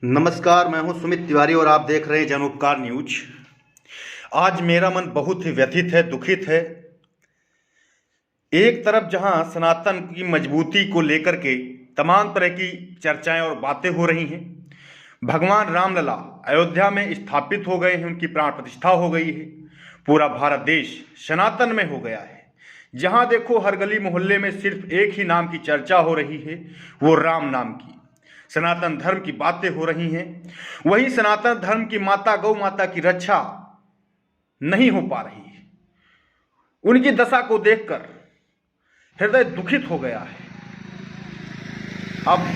नमस्कार, मैं हूं सुमित तिवारी और आप देख रहे हैं जन उपकार न्यूज। आज मेरा मन बहुत ही व्यथित है, दुखित है। एक तरफ जहां सनातन की मजबूती को लेकर के तमाम तरह की चर्चाएं और बातें हो रही हैं, भगवान रामलला अयोध्या में स्थापित हो गए हैं, उनकी प्राण प्रतिष्ठा हो गई है, पूरा भारत देश सनातन में हो गया है। जहां देखो हर गली मोहल्ले में सिर्फ एक ही नाम की चर्चा हो रही है, वो राम नाम की। सनातन धर्म की बातें हो रही हैं। वही सनातन धर्म की माता गौ माता की रक्षा नहीं हो पा रही है। उनकी दशा को देखकर हृदय दुखित हो गया है। अब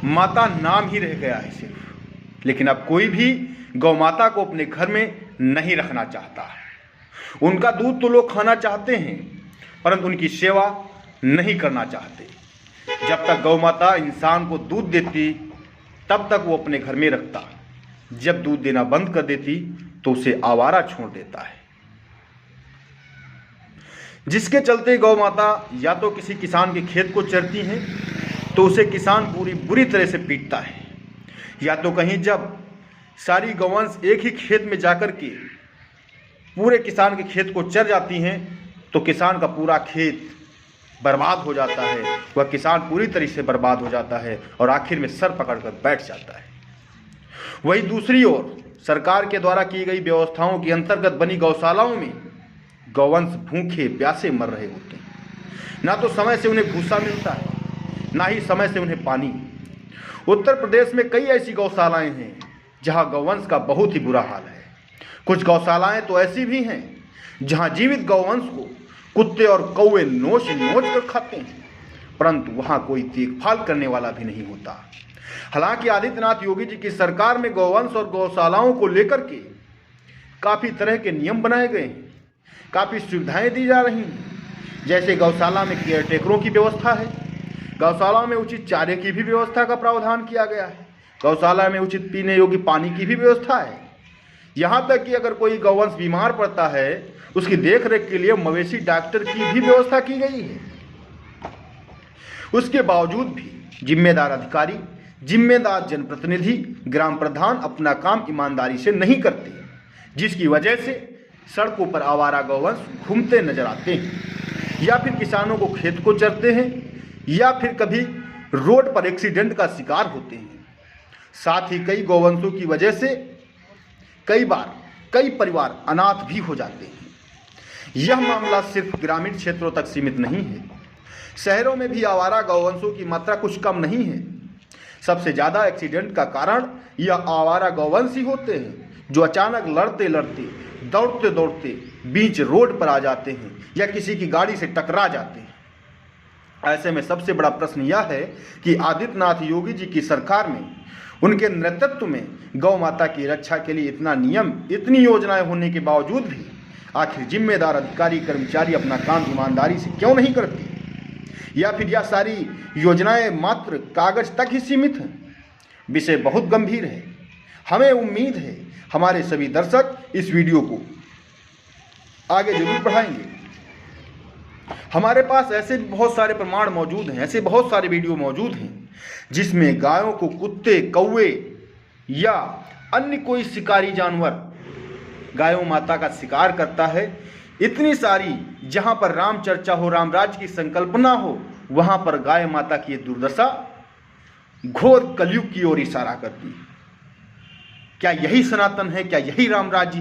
माता नाम ही रह गया है सिर्फ, लेकिन अब कोई भी गौ माता को अपने घर में नहीं रखना चाहता है। उनका दूध तो लोग खाना चाहते हैं, परंतु उनकी सेवा नहीं करना चाहते। जब तक गौ माता इंसान को दूध देती तब तक वो अपने घर में रखता, जब दूध देना बंद कर देती तो उसे आवारा छोड़ देता है। जिसके चलते गौ माता या तो किसी किसान के खेत को चरती हैं तो उसे किसान बुरी तरह से पीटता है, या तो कहीं जब सारी गौवंश एक ही खेत में जाकर के पूरे किसान के खेत को चर जाती हैं तो किसान का पूरा खेत बर्बाद हो जाता है। वह किसान पूरी तरह से बर्बाद हो जाता है और आखिर में सर पकड़कर बैठ जाता है। वही दूसरी ओर सरकार के द्वारा की गई व्यवस्थाओं के अंतर्गत बनी गौशालाओं में गौवंश भूखे प्यासे मर रहे होते हैं। ना तो समय से उन्हें भूसा मिलता है, ना ही समय से उन्हें पानी। उत्तर प्रदेश में कई ऐसी गौशालाएं हैं जहां गौवंश का बहुत ही बुरा हाल है। कुछ गौशालाएं तो ऐसी भी हैं जहां जीवित गौवंश को कुत्ते और कौवे नोच नोच कर खाते हैं, परंतु वहां कोई देखभाल करने वाला भी नहीं होता। हालांकि आदित्यनाथ योगी जी की सरकार में गौवंश और गौशालाओं को लेकर के काफ़ी तरह के नियम बनाए गए हैं, काफ़ी सुविधाएं दी जा रही हैं। जैसे गौशाला में केयर टेकरों की व्यवस्था है, गौशाला में उचित चारे की भी व्यवस्था का प्रावधान किया गया है, गौशाला में उचित पीने योग्य पानी की भी व्यवस्था है। यहाँ तक कि अगर कोई गौवंश बीमार पड़ता है उसकी देखरेख के लिए मवेशी डॉक्टर की भी व्यवस्था की गई है। उसके बावजूद भी जिम्मेदार अधिकारी, जिम्मेदार जनप्रतिनिधि, ग्राम प्रधान अपना काम ईमानदारी से नहीं करते, जिसकी वजह से सड़कों पर आवारा गौवंश घूमते नजर आते हैं, या फिर किसानों को खेत को चरते हैं, या फिर कभी रोड पर एक्सीडेंट का शिकार होते हैं। साथ ही कई गौवंशों की वजह से कई बार कई परिवार अनाथ भी हो जाते हैं। यह मामला सिर्फ ग्रामीण क्षेत्रों तक सीमित नहीं है, शहरों में भी आवारा गौवंशों की मात्रा कुछ कम नहीं है। सबसे ज़्यादा एक्सीडेंट का कारण यह आवारा गौवंश ही होते हैं, जो अचानक लड़ते लड़ते दौड़ते दौड़ते बीच रोड पर आ जाते हैं या किसी की गाड़ी से टकरा जाते हैं। ऐसे में सबसे बड़ा प्रश्न यह है कि आदित्यनाथ योगी जी की सरकार में, उनके नेतृत्व में गौ माता की रक्षा के लिए इतना नियम, इतनी योजनाएं होने के बावजूद भी आखिर जिम्मेदार अधिकारी कर्मचारी अपना काम ईमानदारी से क्यों नहीं करते, या फिर यह सारी योजनाएं मात्र कागज तक ही सीमित हैं। विषय बहुत गंभीर है। हमें उम्मीद है हमारे सभी दर्शक इस वीडियो को आगे जरूर बढ़ाएंगे। हमारे पास ऐसे बहुत सारे प्रमाण मौजूद हैं, ऐसे बहुत सारे वीडियो मौजूद हैं जिसमें गायों को कुत्ते, कौवे या अन्य कोई शिकारी जानवर गायों माता का शिकार करता है। इतनी सारी, जहां पर राम चर्चा हो, राम राज्य की संकल्पना हो, वहां पर गाय माता की दुर्दशा घोर कलयुग की ओर इशारा करती है। क्या यही सनातन है? क्या यही राम राज्य